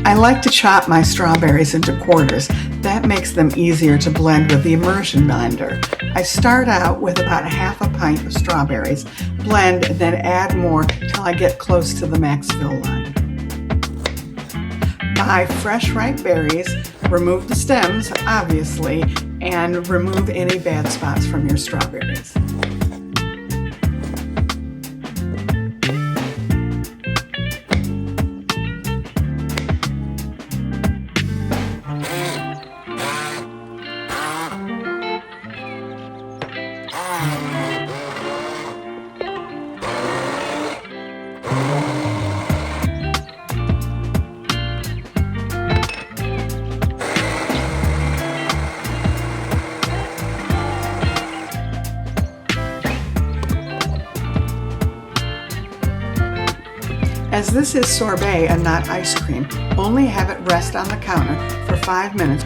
I like to chop my strawberries into quarters. That makes them easier to blend with the immersion blender. I start out with about half a pint of strawberries, blend, and then add more till I get close to the max fill line. Buy fresh ripe berries, remove the stems, obviously, and remove any bad spots from your strawberries. As this is sorbet and not ice cream, only have it rest on the counter for 5 minutes